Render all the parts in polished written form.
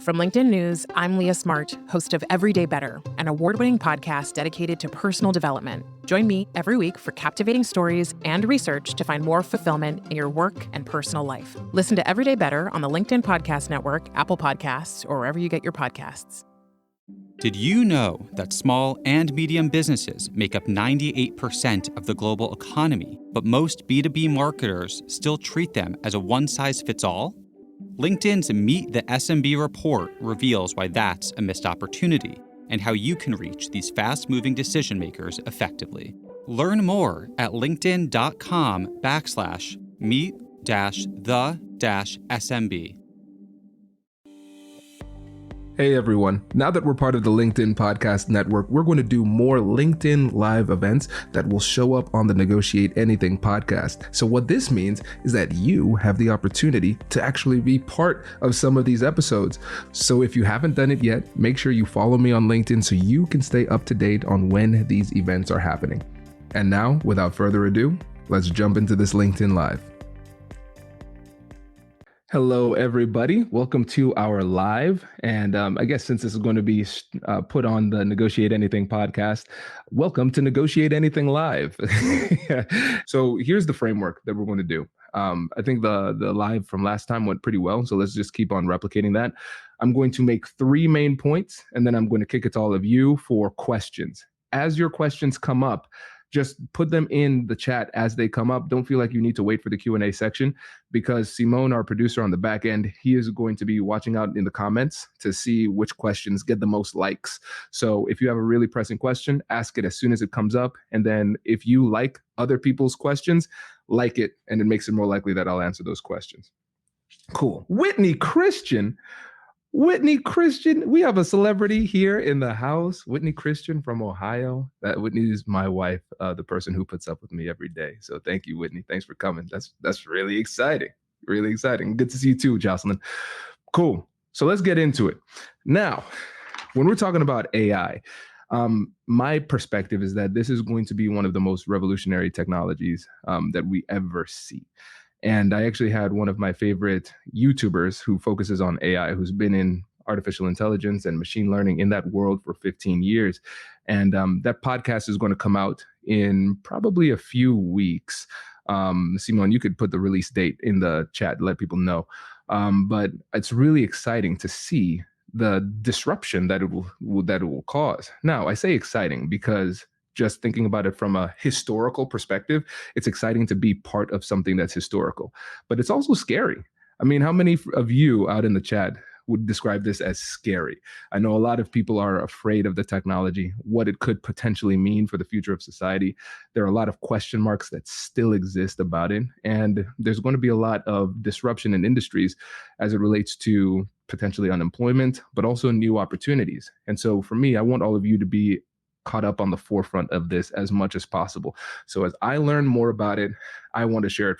From LinkedIn News, I'm Leah Smart, host of Everyday Better, an award-winning podcast dedicated to personal development. Join me every week for captivating stories and research to find more fulfillment in your work and personal life. Listen to Everyday Better on the LinkedIn Podcast Network, Apple Podcasts, or wherever you get your podcasts. Did you know that small and medium businesses make up 98% of the global economy, but most B2B marketers still treat them as a one-size-fits-all? LinkedIn's Meet the SMB report reveals why that's a missed opportunity and how you can reach these fast-moving decision makers effectively. Learn more at linkedin.com/meet-the-SMB. Hey everyone, now that we're part of the LinkedIn Podcast Network, we're going to do more LinkedIn live events that will show up on the Negotiate Anything podcast. So what this means is that you have the opportunity to actually be part of some of these episodes. So if you haven't done it yet, make sure you follow me on LinkedIn so you can stay up to date on when these events are happening. And now, without further ado, let's jump into this LinkedIn Live. Hello, everybody. Welcome to our live. And I guess since this is going to be put on the Negotiate Anything podcast, welcome to Negotiate Anything Live. So here's the framework that we're going to do. I think the live from last time went pretty well. So let's just keep on replicating that. I'm going to make 3 main points, and then I'm going to kick it to all of you for questions. As your questions come up, just put them in the chat as they come up. Don't feel like you need to wait for the Q&A section, because Simone, our producer on the back end, he is going to be watching out in the comments to see which questions get the most likes. So if you have a really pressing question, ask it as soon as it comes up. And then if you like other people's questions, like it, and it makes it more likely that I'll answer those questions. Cool. Whitney Christian, we have a celebrity here in the house. Whitney Christian from Ohio. That Whitney is my wife, the person who puts up with me every day. So thank you, Whitney. Thanks for coming. That's really exciting. Really exciting. Good to see you too, Jocelyn. Cool. So let's get into it. Now, when we're talking about AI, my perspective is that this is going to be one of the most revolutionary technologies that we ever see. And I actually had one of my favorite YouTubers who focuses on AI, who's been in artificial intelligence and machine learning in that world for 15 years. And that podcast is going to come out in probably a few weeks. Simone, you could put the release date in the chat to let people know. But it's really exciting to see the disruption that it will cause. Now, I say exciting because just thinking about it from a historical perspective, it's exciting to be part of something that's historical, but it's also scary. I mean, how many of you out in the chat would describe this as scary? I know a lot of people are afraid of the technology, what it could potentially mean for the future of society. There are a lot of question marks that still exist about it. And there's going to be a lot of disruption in industries as it relates to potentially unemployment, but also new opportunities. And so for me, I want all of you to be caught up on the forefront of this as much as possible. So as I learn more about it, I want to share it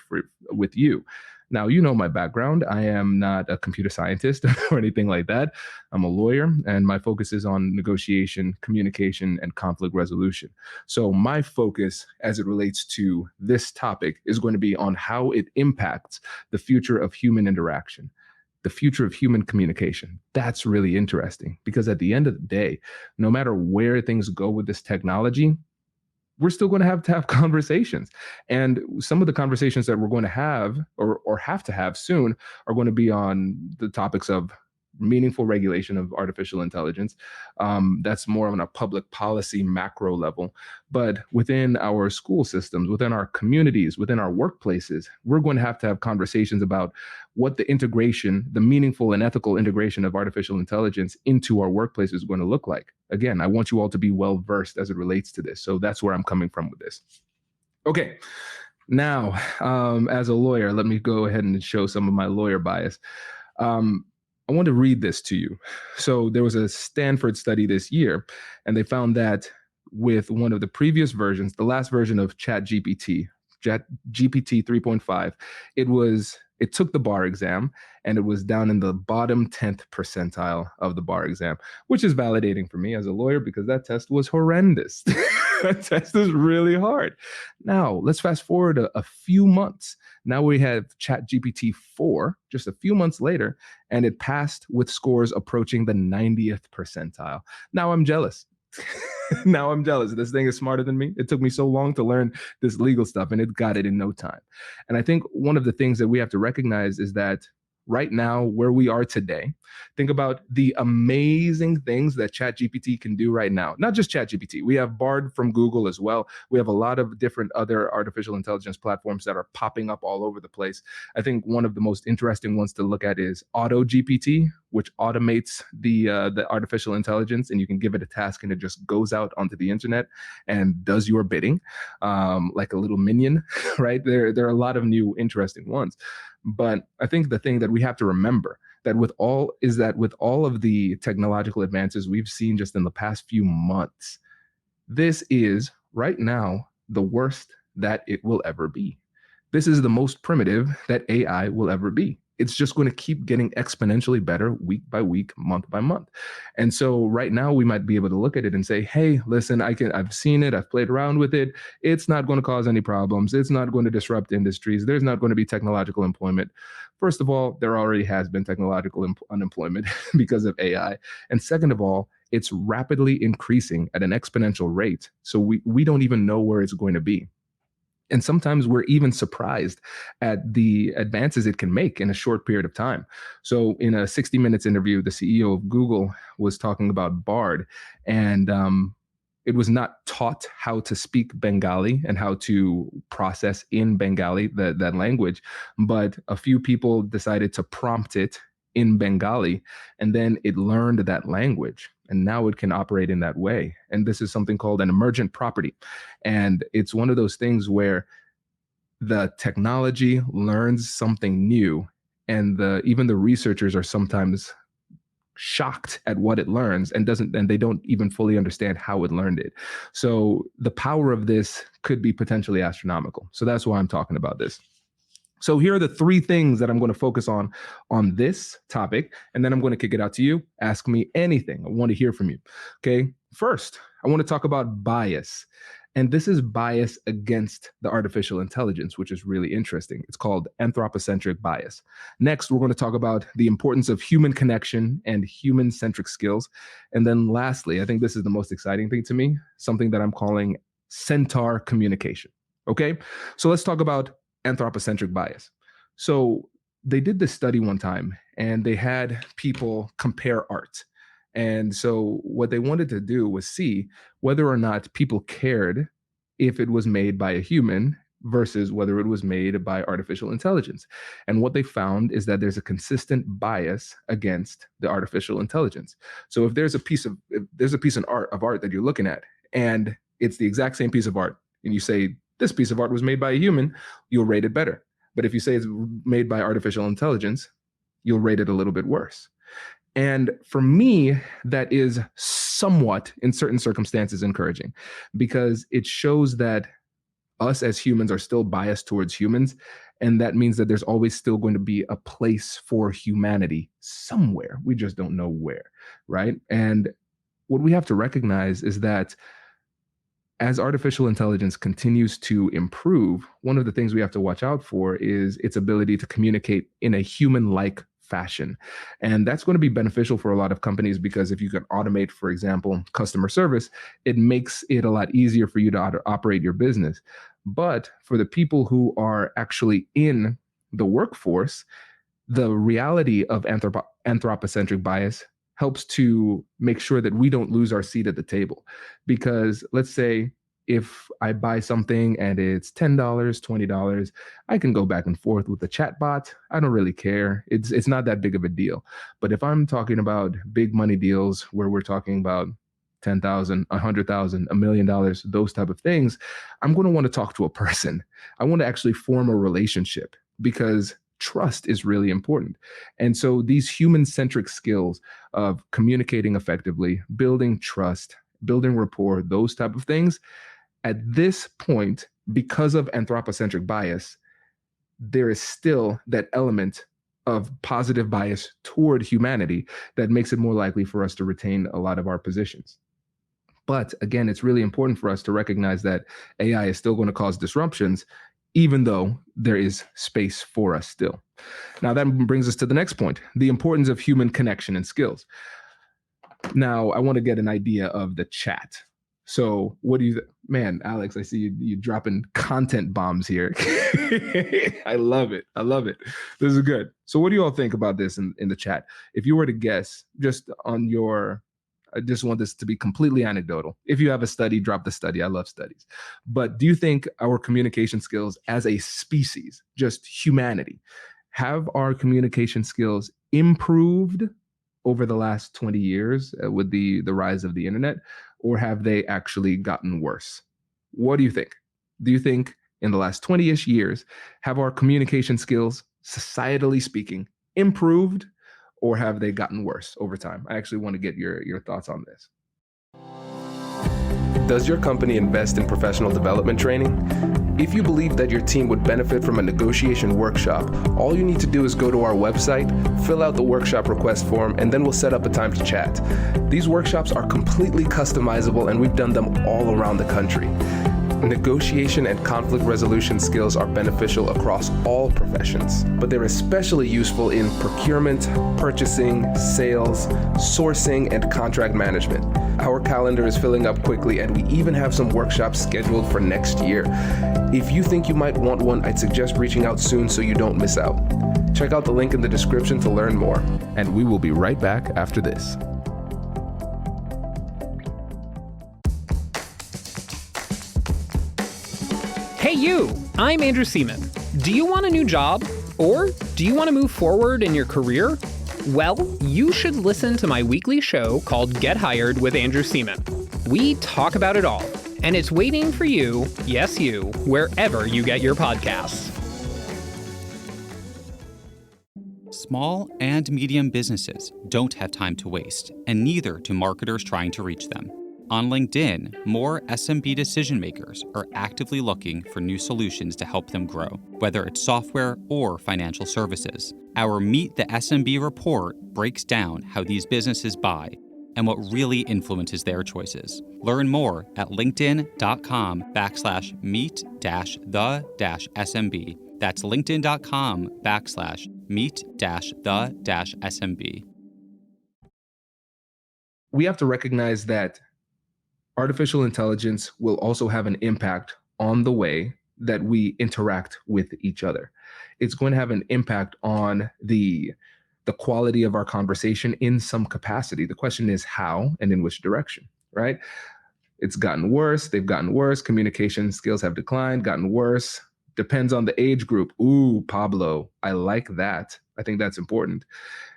with you. Now, you know my background. I am not a computer scientist or anything like that. I'm a lawyer, and my focus is on negotiation, communication, and conflict resolution. So my focus as it relates to this topic is going to be on how it impacts the future of human interaction, the future of human communication. That's really interesting, because at the end of the day, no matter where things go with this technology, we're still going to have conversations. And some of the conversations that we're going to have or have to have soon are going to be on the topics of meaningful regulation of artificial intelligence. That's more on a public policy macro level. But within our school systems, within our communities, within our workplaces, we're going to have conversations about what the integration, the meaningful and ethical integration of artificial intelligence into our workplace is going to look like. Again, I want you all to be well versed as it relates to this. So that's where I'm coming from with this. Okay. Now, as a lawyer, let me go ahead and show some of my lawyer bias. I want to read this to you. So there was a Stanford study this year, and they found that with one of the previous versions, the last version of ChatGPT 3.5, it took the bar exam, and it was down in the bottom 10th percentile of the bar exam, which is validating for me as a lawyer because that test was horrendous. That test is really hard. Now, let's fast forward a few months. Now we have ChatGPT 4 just a few months later, and it passed with scores approaching the 90th percentile. Now I'm jealous. Now I'm jealous. This thing is smarter than me. It took me so long to learn this legal stuff, and it got it in no time. And I think one of the things that we have to recognize is that right now, where we are today, think about the amazing things that ChatGPT can do right now. Not just ChatGPT. We have Bard from Google as well. We have a lot of different other artificial intelligence platforms that are popping up all over the place. I think one of the most interesting ones to look at is AutoGPT, which automates the artificial intelligence, and you can give it a task and it just goes out onto the internet and does your bidding, like a little minion, right? There are a lot of new interesting ones. But I think the thing that we have to remember that with all of the technological advances we've seen just in the past few months, this is right now the worst that it will ever be. This is the most primitive that AI will ever be. It's just going to keep getting exponentially better week by week, month by month. And so right now we might be able to look at it and say, hey, listen, I've seen it, I've played around with it. It's not going to cause any problems. It's not going to disrupt industries. There's not going to be technological employment. First of all, there already has been technological unemployment because of AI. And second of all, it's rapidly increasing at an exponential rate. So we don't even know where it's going to be. And sometimes we're even surprised at the advances it can make in a short period of time. So in a 60 Minutes interview, the CEO of Google was talking about Bard, and it was not taught how to speak Bengali and how to process in Bengali, that language, but a few people decided to prompt it in Bengali, and then it learned that language. And now it can operate in that way. And this is something called an emergent property. And it's one of those things where the technology learns something new, and even the researchers are sometimes shocked at what it learns and they don't even fully understand how it learned it. So the power of this could be potentially astronomical. So that's why I'm talking about this. So here are the three things that I'm going to focus on this topic, and then I'm going to kick it out to you. Ask me anything. I want to hear from you. Okay. First, I want to talk about bias. And this is bias against the artificial intelligence, which is really interesting. It's called anthropocentric bias. Next, we're going to talk about the importance of human connection and human-centric skills. And then lastly, I think this is the most exciting thing to me, something that I'm calling centaur communication. Okay. So let's talk about anthropocentric bias. So they did this study one time and they had people compare art. And so what they wanted to do was see whether or not people cared if it was made by a human versus whether it was made by artificial intelligence. And what they found is that there's a consistent bias against the artificial intelligence. So if there's a piece of art that you're looking at and it's the exact same piece of art, and you say this piece of art was made by a human, you'll rate it better. But if you say it's made by artificial intelligence, you'll rate it a little bit worse. And for me, that is somewhat, in certain circumstances, encouraging, because it shows that us as humans are still biased towards humans. And that means that there's always still going to be a place for humanity somewhere. We just don't know where, right? And what we have to recognize is that as artificial intelligence continues to improve, one of the things we have to watch out for is its ability to communicate in a human-like fashion. And that's going to be beneficial for a lot of companies, because if you can automate, for example, customer service, it makes it a lot easier for you to operate your business. But for the people who are actually in the workforce, the reality of anthropocentric bias helps to make sure that we don't lose our seat at the table. Because let's say if I buy something and it's $10, $20, I can go back and forth with the chat bot. I don't really care. It's not that big of a deal. But if I'm talking about big money deals where we're talking about $10,000, $100,000, $1 million, those type of things, I'm going to want to talk to a person. I want to actually form a relationship, because trust is really important. And so these human-centric skills of communicating effectively, building trust, building rapport, those type of things, at this point, because of anthropocentric bias, there is still that element of positive bias toward humanity that makes it more likely for us to retain a lot of our positions. But again, it's really important for us to recognize that AI is still going to cause disruptions, even though there is space for us still. Now, that brings us to the next point, the importance of human connection and skills. Now, I want to get an idea of the chat. So what do you, man, Alex, I see you dropping content bombs here. I love it. I love it. This is good. So what do you all think about this in the chat? If you were to guess just on your, I just want this to be completely anecdotal. If you have a study, drop the study. I love studies. But do you think our communication skills as a species, just humanity, have our communication skills improved over the last 20 years with the rise of the internet, or have they actually gotten worse? What do you think? Do you think in the last 20-ish years, have our communication skills, societally speaking, improved, or have they gotten worse over time? I actually want to get your thoughts on this. Does your company invest in professional development training? If you believe that your team would benefit from a negotiation workshop, all you need to do is go to our website, fill out the workshop request form, and then we'll set up a time to chat. These workshops are completely customizable, and we've done them all around the country. Negotiation and conflict resolution skills are beneficial across all professions, but they're especially useful in procurement, purchasing, sales, sourcing, and contract management. Our calendar is filling up quickly, and we even have some workshops scheduled for next year. If you think you might want one, I'd suggest reaching out soon so you don't miss out. Check out the link in the description to learn more. And we will be right back after this. Hey you, I'm Andrew Seaman. Do you want a new job? Or do you want to move forward in your career? Well, you should listen to my weekly show called Get Hired with Andrew Seaman. We talk about it all, and it's waiting for you, yes you, wherever you get your podcasts. Small and medium businesses don't have time to waste, and neither do marketers trying to reach them. On LinkedIn, more SMB decision makers are actively looking for new solutions to help them grow, whether it's software or financial services. Our Meet the SMB report breaks down how these businesses buy and what really influences their choices. Learn more at linkedin.com/meet-the-SMB. That's linkedin.com/meet-the-SMB. We have to recognize that artificial intelligence will also have an impact on the way that we interact with each other. It's going to have an impact on the quality of our conversation in some capacity. The question is how and in which direction, right? It's gotten worse. They've gotten worse. Communication skills have declined, gotten worse. Depends on the age group. Ooh, Pablo, I like that. I think that's important.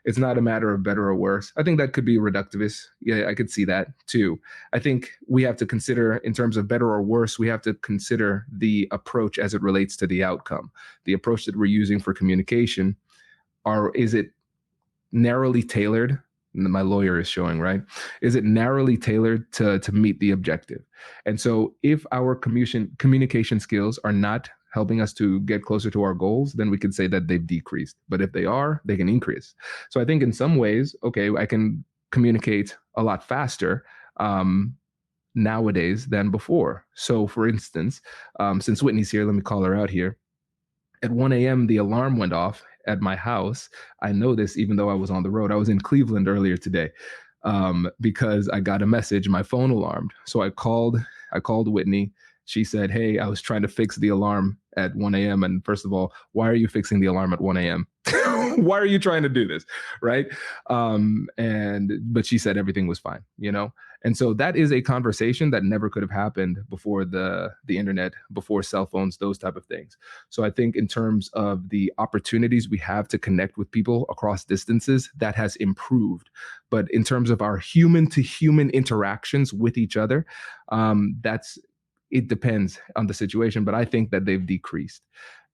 It's not a matter of better or worse. I think that could be reductivist. Yeah, I could see that too. I think we have to consider, in terms of better or worse, we have to consider the approach as it relates to the outcome. The approach that we're using for communication, is it narrowly tailored? My lawyer is showing, right? Is it narrowly tailored to meet the objective? And so if our communication skills are not helping us to get closer to our goals, then we could say that they've decreased. But if they are, they can increase. So I think in some ways, okay, I can communicate a lot faster nowadays than before. So for instance, since Whitney's here, let me call her out here. At 1 a.m., the alarm went off at my house. I know this even though I was on the road. I was in Cleveland earlier today because I got a message, my phone alarmed. So I called Whitney. She said, hey, I was trying to fix the alarm at 1 a.m. And first of all, why are you fixing the alarm at 1 a.m.? Why are you trying to do this? Right. But she said everything was fine, you know? And so that is a conversation that never could have happened before the internet, before cell phones, those type of things. So I think in terms of the opportunities we have to connect with people across distances, that has improved. But in terms of our human to human interactions with each other, it depends on the situation, but I think that they've decreased.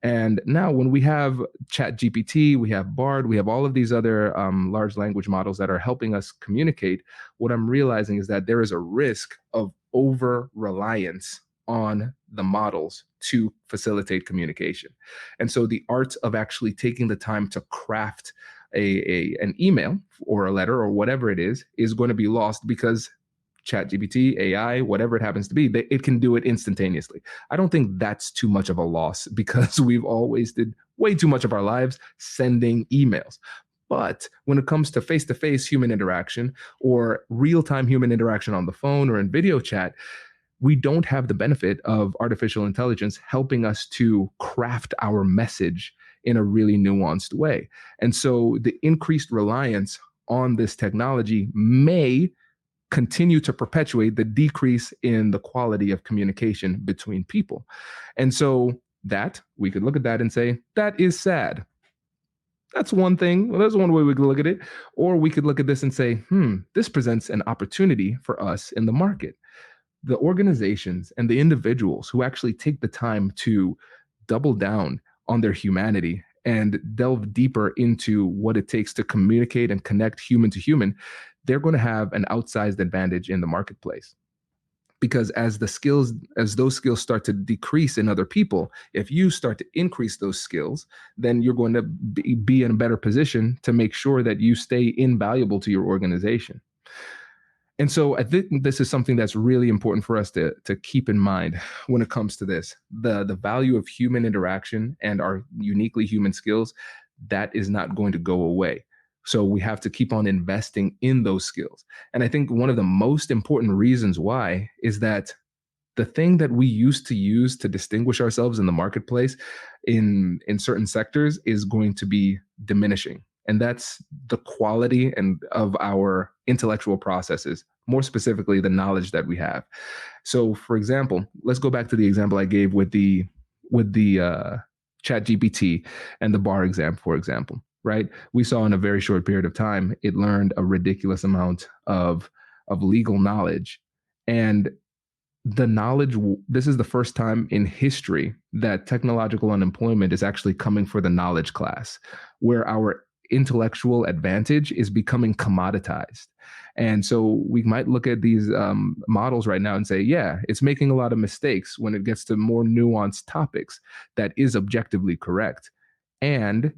And now when we have ChatGPT, we have Bard, we have all of these other large language models that are helping us communicate, what I'm realizing is that there is a risk of over-reliance on the models to facilitate communication. And so the art of actually taking the time to craft an email or a letter or whatever it is going to be lost because ChatGPT, AI, whatever it happens to be, it can do it instantaneously. I don't think that's too much of a loss because we've all wasted way too much of our lives sending emails. But when it comes to face-to-face human interaction or real-time human interaction on the phone or in video chat, we don't have the benefit of artificial intelligence helping us to craft our message in a really nuanced way. And so the increased reliance on this technology may continue to perpetuate the decrease in the quality of communication between people. And so that we could look at that and say, that is sad. That's one thing. Well, that's one way we could look at it. Or we could look at this and say, this presents an opportunity for us in the market. The organizations and the individuals who actually take the time to double down on their humanity and delve deeper into what it takes to communicate and connect human to human, they're going to have an outsized advantage in the marketplace. Because as those skills start to decrease in other people, if you start to increase those skills, then you're going to be in a better position to make sure that you stay invaluable to your organization. And so I think this is something that's really important for us to keep in mind when it comes to this. The value of human interaction and our uniquely human skills, that is not going to go away. So we have to keep on investing in those skills. And I think one of the most important reasons why is that the thing that we used to use to distinguish ourselves in the marketplace in certain sectors is going to be diminishing. And that's the quality of our intellectual processes, more specifically, the knowledge that we have. So for example, let's go back to the example I gave with the ChatGPT and the bar exam, for example. Right? We saw in a very short period of time, it learned a ridiculous amount of legal knowledge. And the knowledge, this is the first time in history that technological unemployment is actually coming for the knowledge class, where our intellectual advantage is becoming commoditized. And so we might look at these models right now and say, yeah, it's making a lot of mistakes when it gets to more nuanced topics. That is objectively correct. And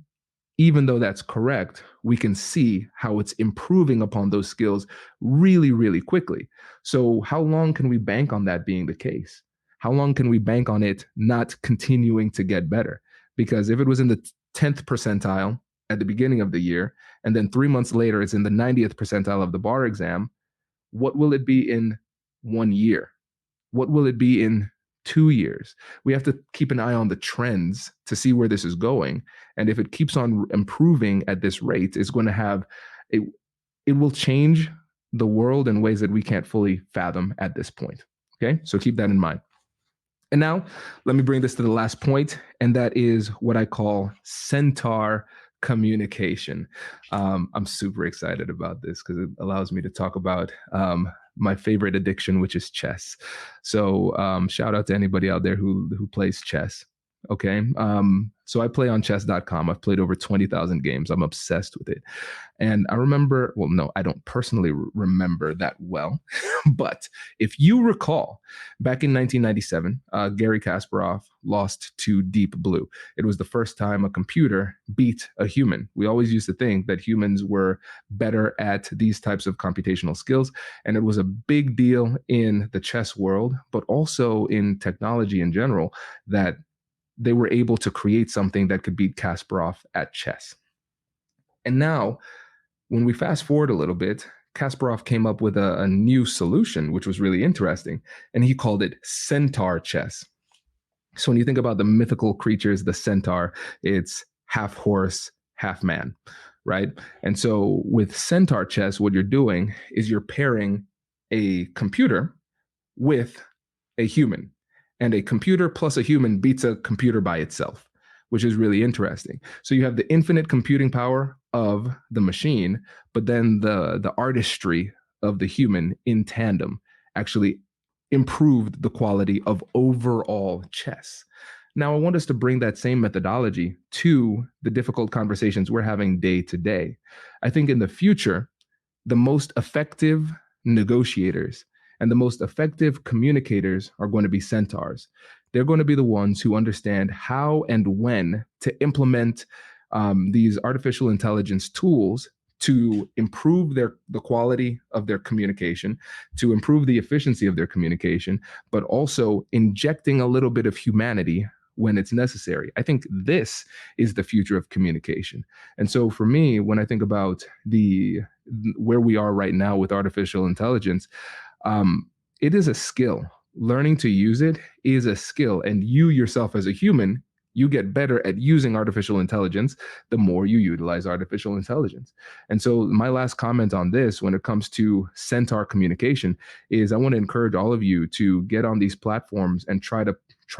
even though that's correct, we can see how it's improving upon those skills really, really quickly. So how long can we bank on that being the case? How long can we bank on it not continuing to get better? Because if it was in the 10th percentile at the beginning of the year, and then 3 months later, it's in the 90th percentile of the bar exam, what will it be in 1 year? What will it be in 2 years? We have to keep an eye on the trends to see where this is going. And if it keeps on improving at this rate, it's going to have, it will change the world in ways that we can't fully fathom at this point. Okay, so keep that in mind. And now let me bring this to the last point, and that is what I call centaur communication. I'm super excited about this because it allows me to talk about my favorite addiction, which is chess. So shout out to anybody out there who plays chess. Okay. So I play on chess.com. I've played over 20,000 games. I'm obsessed with it. And I remember, well, no, I don't personally remember that well. But if you recall, back in 1997, Garry Kasparov lost to Deep Blue. It was the first time a computer beat a human. We always used to think that humans were better at these types of computational skills. And it was a big deal in the chess world, but also in technology in general, that they were able to create something that could beat Kasparov at chess. And now, when we fast forward a little bit, Kasparov came up with a new solution, which was really interesting, and he called it centaur chess. So when you think about the mythical creatures, the centaur, it's half horse, half man, right? And so with centaur chess, what you're doing is you're pairing a computer with a human. And a computer plus a human beats a computer by itself, which is really interesting. So you have the infinite computing power of the machine, but then the artistry of the human in tandem actually improved the quality of overall chess. Now, I want us to bring that same methodology to the difficult conversations we're having day to day. I think in the future, the most effective negotiators and the most effective communicators are going to be centaurs. They're going to be the ones who understand how and when to implement these artificial intelligence tools to improve the quality of their communication, to improve the efficiency of their communication, but also injecting a little bit of humanity when it's necessary. I think this is the future of communication. And so for me, when I think about where we are right now with artificial intelligence, it is a skill. Learning to use it is a skill. And you yourself as a human, you get better at using artificial intelligence the more you utilize artificial intelligence. And so my last comment on this, when it comes to centaur communication, is I want to encourage all of you to get on these platforms and try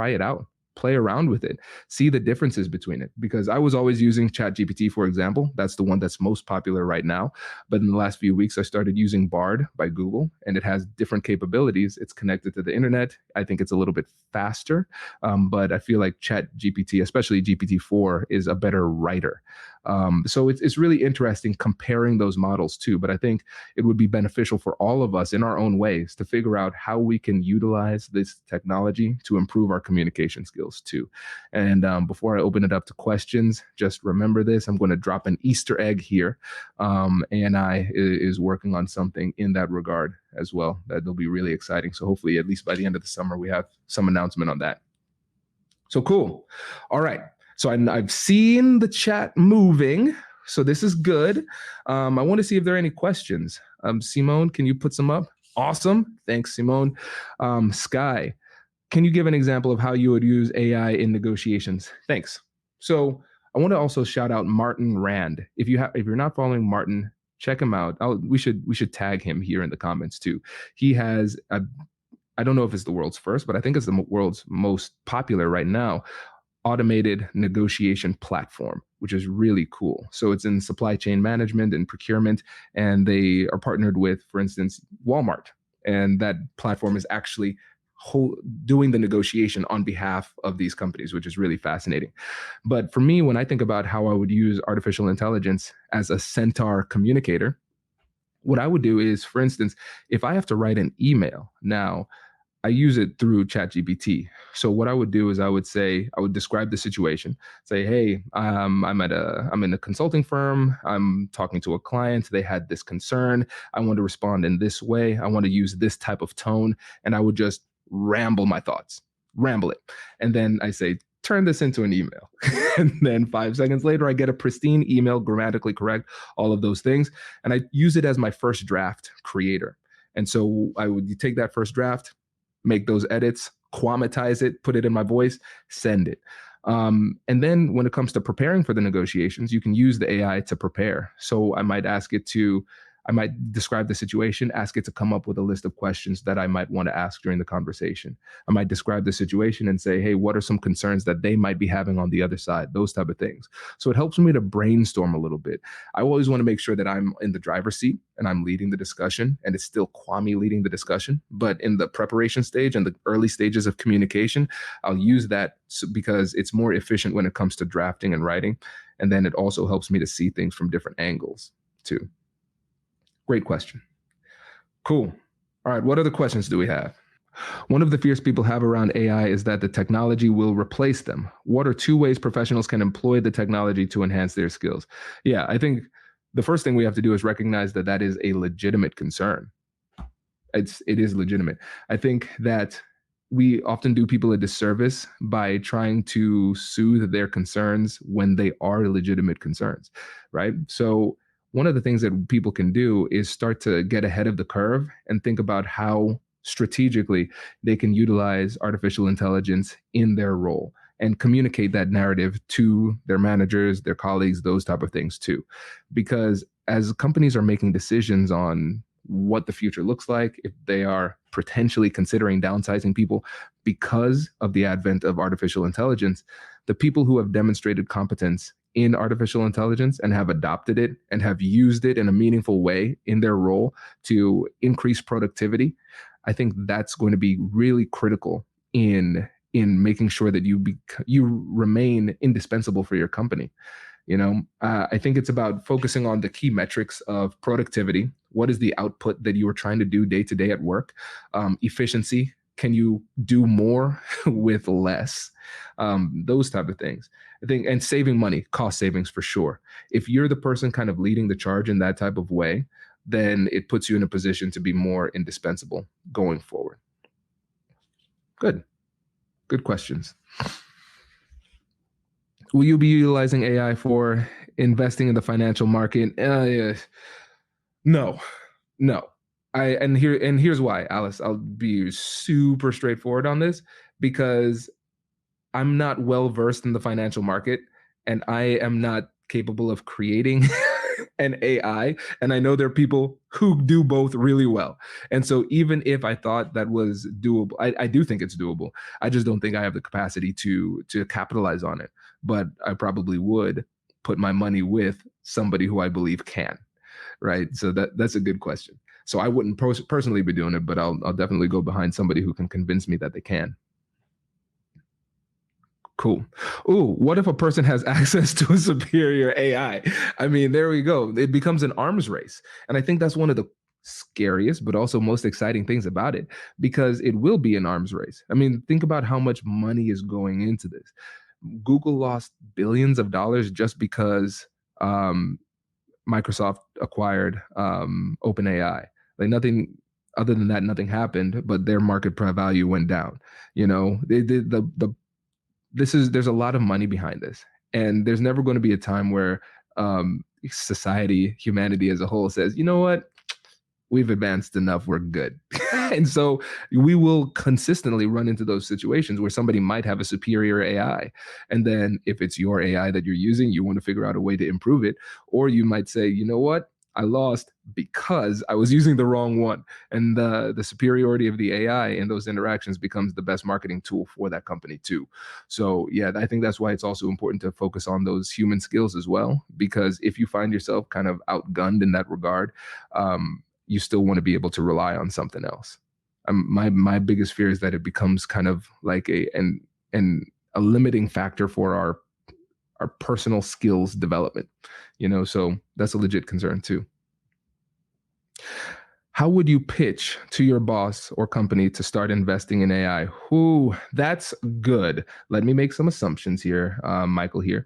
it out. Play around with it, see the differences between it. Because I was always using ChatGPT, for example. That's the one that's most popular right now. But in the last few weeks, I started using Bard by Google, and it has different capabilities. It's connected to the internet. I think it's a little bit faster, but I feel like ChatGPT, especially GPT-4, is a better writer. So it's really interesting comparing those models too. But I think it would be beneficial for all of us in our own ways to figure out how we can utilize this technology to improve our communication skills too. And before I open it up to questions, just remember this. I'm going to drop an Easter egg here. ANI is working on something in that regard as well. That'll be really exciting. So hopefully, at least by the end of the summer, we have some announcement on that. So cool. All right. So I've seen the chat moving. So this is good. I want to see if there are any questions. Simone, can you put some up? Awesome. Thanks, Simone. Sky, can you give an example of how you would use AI in negotiations? Thanks. So I want to also shout out Martin Rand. If you're not following Martin, check him out. We should tag him here in the comments too. He has I don't know if it's the world's first, but I think it's the world's most popular right now, automated negotiation platform, which is really cool. So it's in supply chain management and procurement, and they are partnered with, for instance, Walmart. And that platform is actually doing the negotiation on behalf of these companies, which is really fascinating. But for me, when I think about how I would use artificial intelligence as a centaur communicator, what I would do is, for instance, if I have to write an email now, I use it through ChatGPT. So what I would do is I would describe the situation, say, hey, I'm in a consulting firm. I'm talking to a client. They had this concern. I want to respond in this way. I want to use this type of tone. And I would just ramble my thoughts, ramble it. And then I say, turn this into an email. And then 5 seconds later, I get a pristine email, grammatically correct, all of those things. And I use it as my first draft creator. And so I would take that first draft, make those edits, quamatize it, put it in my voice, send it. And then when it comes to preparing for the negotiations, you can use the AI to prepare. So I might describe the situation, ask it to come up with a list of questions that I might want to ask during the conversation. I might describe the situation and say, hey, what are some concerns that they might be having on the other side? Those type of things. So it helps me to brainstorm a little bit. I always want to make sure that I'm in the driver's seat and I'm leading the discussion, and it's still Kwame leading the discussion. But in the preparation stage and the early stages of communication, I'll use that because it's more efficient when it comes to drafting and writing. And then it also helps me to see things from different angles too. Great question. Cool. All right. What other questions do we have? One of the fears people have around AI is that the technology will replace them. What are 2 ways professionals can employ the technology to enhance their skills? Yeah, I think the first thing we have to do is recognize that that is a legitimate concern. It is legitimate. I think that we often do people a disservice by trying to soothe their concerns when they are legitimate concerns, right? So one of the things that people can do is start to get ahead of the curve and think about how strategically they can utilize artificial intelligence in their role and communicate that narrative to their managers, their colleagues, those type of things too. Because as companies are making decisions on what the future looks like, if they are potentially considering downsizing people because of the advent of artificial intelligence, the people who have demonstrated competence in artificial intelligence and have adopted it and have used it in a meaningful way in their role to increase productivity, I think that's going to be really critical in making sure that you remain indispensable for your company. I think it's about focusing on the key metrics of productivity. What is the output that you are trying to do day to day at work? Efficiency. Can you do more with less? Those type of things. I think, and saving money, cost savings for sure. If you're the person kind of leading the charge in that type of way, then it puts you in a position to be more indispensable going forward. Good questions. Will you be utilizing AI for investing in the financial market? No. Here's why, Alice. I'll be super straightforward on this, because I'm not well versed in the financial market, and I am not capable of creating an AI. And I know there are people who do both really well. And so even if I thought that was doable, I do think it's doable. I just don't think I have the capacity to capitalize on it. But I probably would put my money with somebody who I believe can. Right. So that's a good question. So I wouldn't personally be doing it, but I'll definitely go behind somebody who can convince me that they can. Cool. Ooh, what if a person has access to a superior AI? I mean, there we go. It becomes an arms race. And I think that's one of the scariest, but also most exciting things about it, because it will be an arms race. I mean, think about how much money is going into this. Google lost billions of dollars just because Microsoft acquired OpenAI. Like, nothing other than that, nothing happened, but their market value went down. You know, there's a lot of money behind this, and there's never going to be a time where humanity as a whole says, you know what, we've advanced enough, we're good. And so we will consistently run into those situations where somebody might have a superior AI. And then if it's your AI that you're using, you want to figure out a way to improve it. Or you might say, you know what, I lost because I was using the wrong one. And the superiority of the AI in those interactions becomes the best marketing tool for that company too. So yeah, I think that's why it's also important to focus on those human skills as well, because if you find yourself kind of outgunned in that regard, you still want to be able to rely on something else. My biggest fear is that it becomes kind of like a limiting factor for our personal skills development, you know, so that's a legit concern too. How would you pitch to your boss or company to start investing in AI? Ooh, that's good. Let me make some assumptions here, Michael here,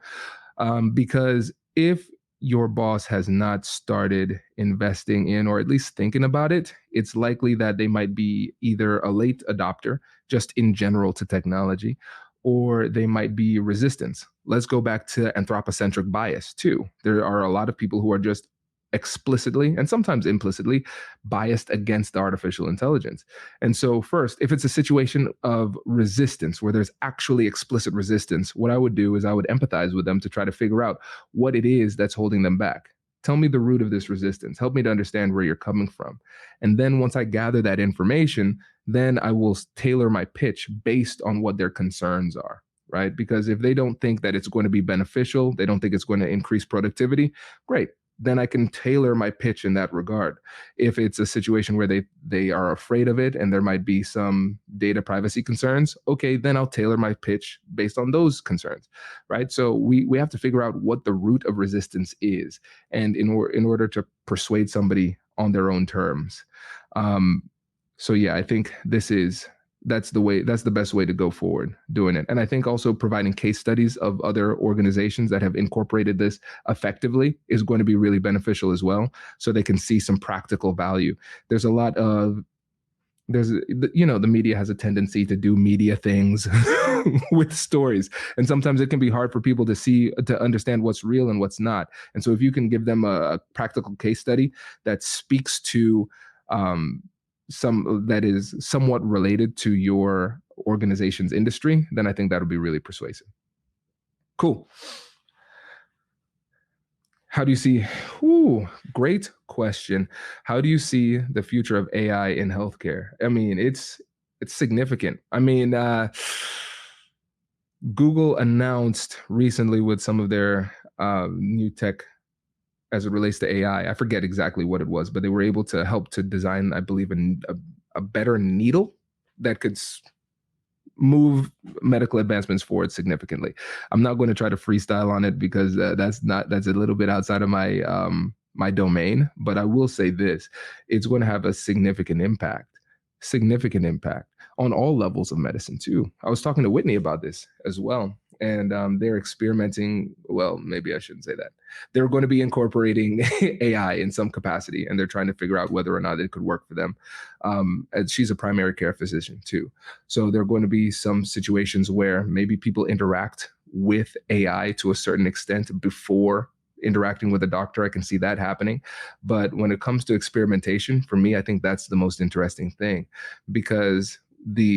because if your boss has not started investing in, or at least thinking about it, it's likely that they might be either a late adopter, just in general, to technology, or they might be resistant. Let's go back to anthropocentric bias too. There are a lot of people who are just explicitly and sometimes implicitly biased against artificial intelligence. And so first, if it's a situation of resistance where there's actually explicit resistance, what I would do is I would empathize with them to try to figure out what it is that's holding them back. Tell me the root of this resistance. Help me to understand where you're coming from. And then once I gather that information, then I will tailor my pitch based on what their concerns are, right? Because if they don't think that it's going to be beneficial, they don't think it's going to increase productivity, great. Then I can tailor my pitch in that regard. If it's a situation where they are afraid of it and there might be some data privacy concerns, okay, then I'll tailor my pitch based on those concerns, right? So we have to figure out what the root of resistance is, and in order to persuade somebody on their own terms. So yeah, I think that's the best way to go forward doing it. And I think also providing case studies of other organizations that have incorporated this effectively is going to be really beneficial as well, so they can see some practical value. The media has a tendency to do media things with stories. And sometimes it can be hard for people to understand what's real and what's not. And so if you can give them a practical case study that speaks to that is somewhat related to your organization's industry, then I think that'll be really persuasive. Cool. How do you see, great question. How do you see the future of AI in healthcare? I mean, it's significant. I mean, Google announced recently with some of their new tech as it relates to AI. I forget exactly what it was, but they were able to help to design, I believe, a better needle that could move medical advancements forward significantly. I'm not going to try to freestyle on it because that's a little bit outside of my domain, but I will say this: it's going to have a significant impact on all levels of medicine too. I was talking to Whitney about this as well. and they're experimenting. Well, maybe I shouldn't say that. They're going to be incorporating AI in some capacity, and they're trying to figure out whether or not it could work for them. And she's a primary care physician too. So there are going to be some situations where maybe people interact with AI to a certain extent before interacting with a doctor. I can see that happening. But when it comes to experimentation, for me, I think that's the most interesting thing, because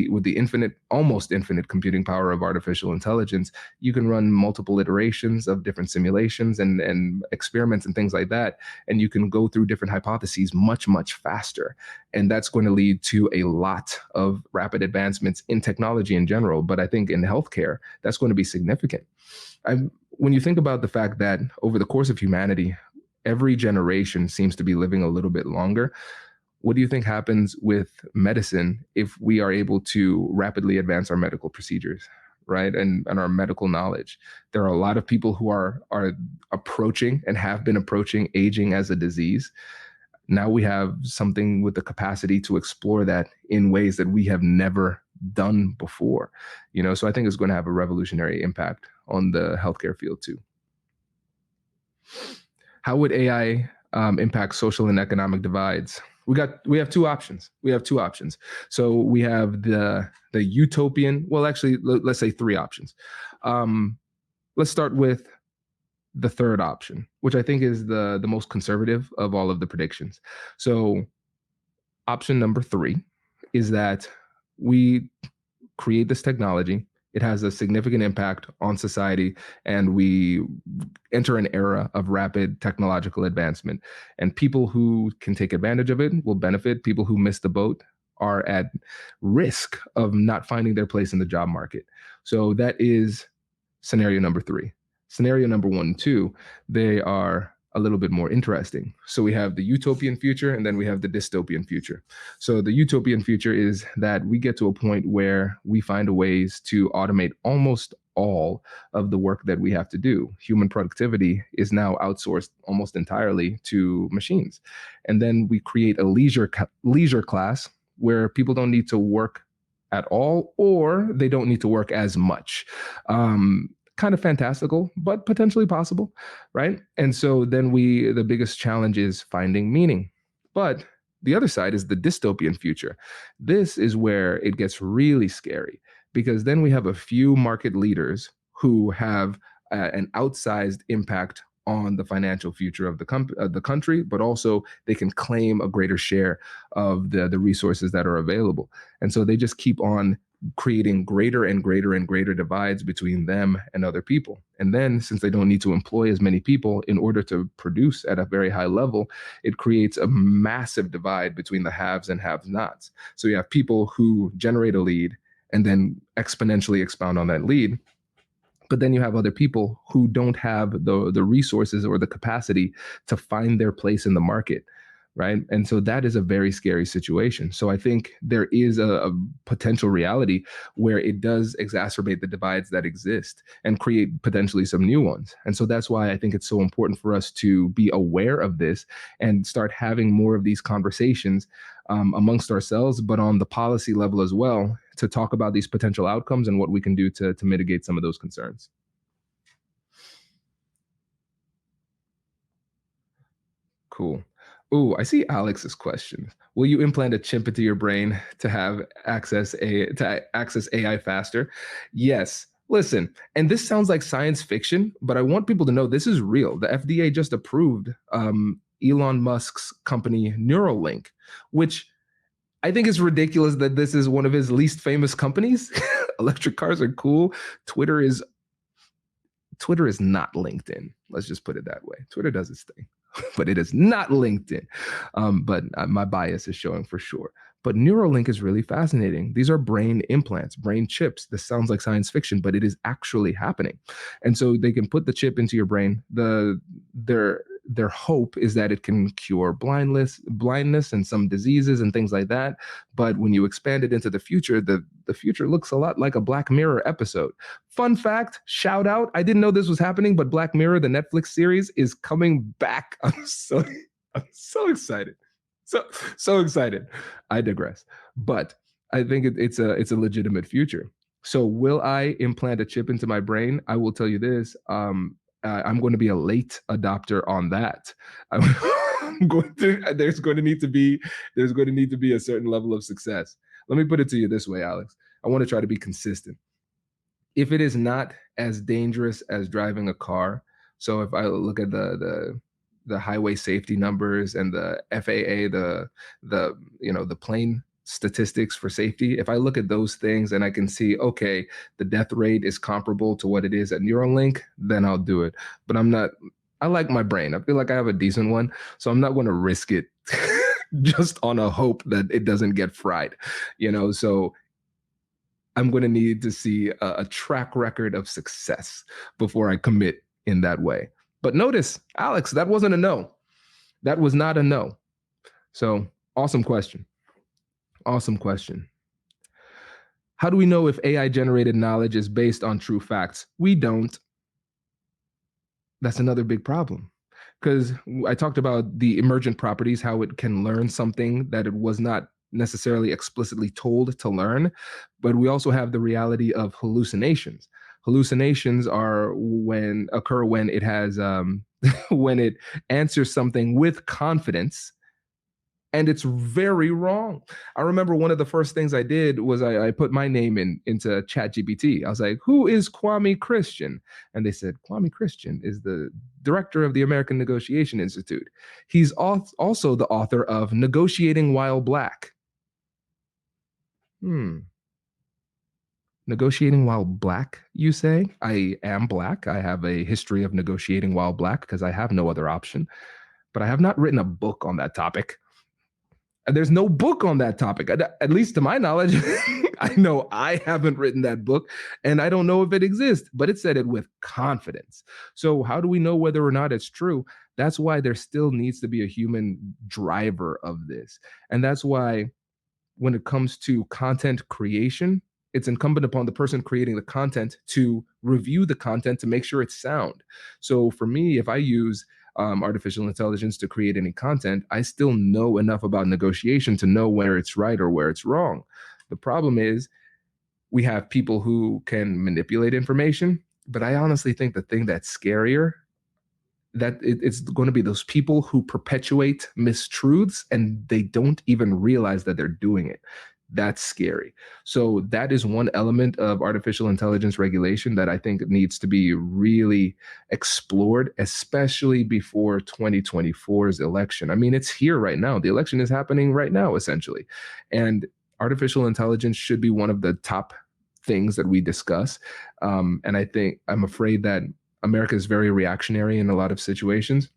with the almost infinite computing power of artificial intelligence, you can run multiple iterations of different simulations and experiments and things like that. And you can go through different hypotheses much, much faster. And that's going to lead to a lot of rapid advancements in technology in general. But I think in healthcare, that's going to be significant. When you think about the fact that over the course of humanity, every generation seems to be living a little bit longer, what do you think happens with medicine if we are able to rapidly advance our medical procedures, right? And our medical knowledge? There are a lot of people who are approaching and have been approaching aging as a disease. Now we have something with the capacity to explore that in ways that we have never done before. So I think it's going to have a revolutionary impact on the healthcare field too. How would AI impact social and economic divides? We have two options. So we have the utopian. Well, actually, let's say three options. Let's start with the third option, which I think is the most conservative of all of the predictions. So option number 3 is that we create this technology. It has a significant impact on society, and we enter an era of rapid technological advancement. And people who can take advantage of it will benefit. People who miss the boat are at risk of not finding their place in the job market. So that is scenario number 3. Scenario number 1 and 2, they are a little bit more interesting. So we have the utopian future, and then we have the dystopian future. So the utopian future is that we get to a point where we find ways to automate almost all of the work that we have to do. Human productivity is now outsourced almost entirely to machines. And then we create a leisure class where people don't need to work at all, or they don't need to work as much. Kind of fantastical, but potentially possible, right? And so then the biggest challenge is finding meaning. But the other side is the dystopian future. This is where it gets really scary, because then we have a few market leaders who have an outsized impact on the financial future of the country, but also they can claim a greater share of the resources that are available. And so they just keep on creating greater and greater and greater divides between them and other people. And then, since they don't need to employ as many people in order to produce at a very high level, it creates a massive divide between the haves and have-nots. So you have people who generate a lead and then exponentially expound on that lead. But then you have other people who don't have the resources or the capacity to find their place in the market, right? And so that is a very scary situation. So I think there is a potential reality where it does exacerbate the divides that exist and create potentially some new ones. And so that's why I think it's so important for us to be aware of this and start having more of these conversations amongst ourselves, but on the policy level as well, to talk about these potential outcomes and what we can do to mitigate some of those concerns. Cool. Ooh, I see Alex's question. Will you implant a chip into your brain to have access AI faster? Yes. Listen, and this sounds like science fiction, but I want people to know this is real. The FDA just approved Elon Musk's company Neuralink, which I think is ridiculous that this is one of his least famous companies. Electric cars are cool. Twitter is not LinkedIn. Let's just put it that way. Twitter does its thing, but it is not LinkedIn. But my bias is showing for sure. But Neuralink is really fascinating. These are brain implants, brain chips. This sounds like science fiction, but it is actually happening. And so they can put the chip into your brain. Their hope is that it can cure blindness and some diseases and things like that. But when you expand it into the future, the future looks a lot like a Black Mirror episode. Fun fact, shout out, I didn't know this was happening, but Black Mirror, the Netflix series, is coming back. I'm so excited. So excited. I digress. But I think it's a legitimate future. So will I implant a chip into my brain? I will tell you this. I'm going to be a late adopter on that. There's going to need to be a certain level of success. Let me put it to you this way, Alex. I want to try to be consistent. If it is not as dangerous as driving a car, so if I look at the highway safety numbers and the FAA, the plane statistics for safety, if I look at those things and I can see, okay, the death rate is comparable to what it is at Neuralink, then I'll do it. But I like my brain. I feel like I have a decent one, so I'm not going to risk it just on a hope that it doesn't get fried, so I'm going to need to see a track record of success before I commit in that way. But notice, Alex, that wasn't a no. That was not a no. So awesome question. Awesome question. How do we know if AI generated knowledge is based on true facts? We don't. That's another big problem. Because I talked about the emergent properties, how it can learn something that it was not necessarily explicitly told to learn, but we also have the reality of hallucinations. Hallucinations are when it has when it answers something with confidence and it's very wrong. I remember one of the first things I did was I put my name into ChatGPT. I was like, who is Kwame Christian? And they said, Kwame Christian is the director of the American Negotiation Institute. He's also the author of Negotiating While Black. Negotiating while black, you say? I am black. I have a history of negotiating while black because I have no other option. But I have not written a book on that topic. There's no book on that topic, at least to my knowledge. I know I haven't written that book, and I don't know if it exists, but it said it with confidence. So how do we know whether or not it's true? That's why there still needs to be a human driver of this. And that's why when it comes to content creation, it's incumbent upon the person creating the content to review the content to make sure it's sound. So for me, if I use artificial intelligence to create any content, I still know enough about negotiation to know where it's right or where it's wrong. The problem is we have people who can manipulate information, but I honestly think the thing that's scarier, that it's going to be those people who perpetuate mistruths and they don't even realize that they're doing it. That's scary. So that is one element of artificial intelligence regulation that I think needs to be really explored, especially before 2024's election. I mean, it's here right now. The election is happening right now, essentially. And artificial intelligence should be one of the top things that we discuss. And I'm afraid that America is very reactionary in a lot of situations.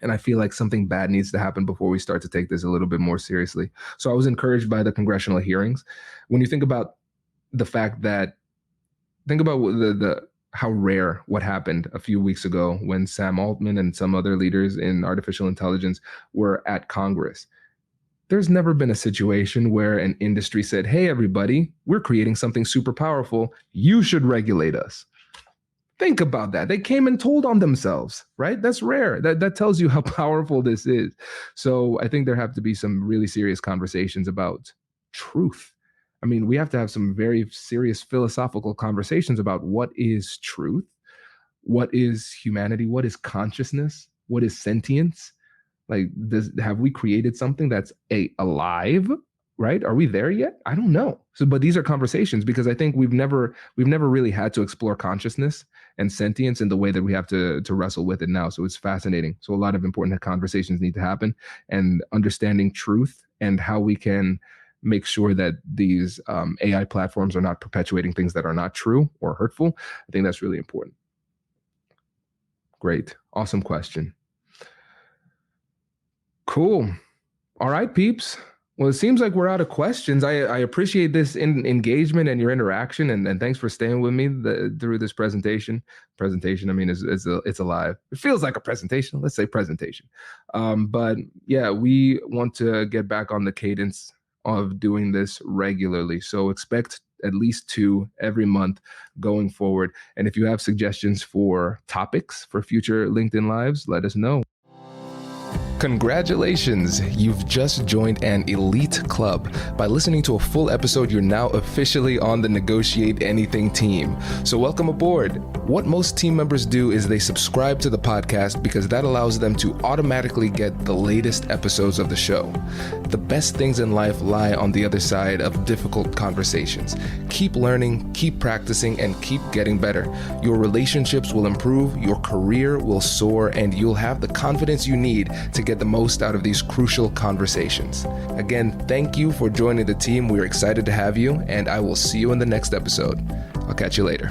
And I feel like something bad needs to happen before we start to take this a little bit more seriously. So I was encouraged by the congressional hearings. When you think about the fact that, think about how rare what happened a few weeks ago when Sam Altman and some other leaders in artificial intelligence were at Congress. There's never been a situation where an industry said, hey, everybody, we're creating something super powerful. You should regulate us. Think about that. They came and told on themselves, right? That's rare. That tells you how powerful this is. So I think there have to be some really serious conversations about truth. I mean, we have to have some very serious philosophical conversations about what is truth, what is humanity, what is consciousness, what is sentience. Like, have we created something that's alive? Right? Are we there yet? I don't know. So, but these are conversations because I think we've never really had to explore consciousness and sentience in the way that we have to wrestle with it now. So it's fascinating. So a lot of important conversations need to happen, and understanding truth and how we can make sure that these AI platforms are not perpetuating things that are not true or hurtful. I think that's really important. Great. Awesome question. Cool. All right, peeps. Well, it seems like we're out of questions. I appreciate this engagement and your interaction, and thanks for staying with me through this presentation. Presentation, I mean, it's alive. It feels like a presentation. Let's say presentation. But yeah, we want to get back on the cadence of doing this regularly. So expect at least 2 every month going forward. And if you have suggestions for topics for future LinkedIn Lives, let us know. Congratulations! You've just joined an elite club. By listening to a full episode, you're now officially on the Negotiate Anything team. So welcome aboard. What most team members do is they subscribe to the podcast because that allows them to automatically get the latest episodes of the show. The best things in life lie on the other side of difficult conversations. Keep learning, keep practicing, and keep getting better. Your relationships will improve, your career will soar, and you'll have the confidence you need to get the most out of these crucial conversations. Again, thank you for joining the team. We're excited to have you, and I will see you in the next episode. I'll catch you later.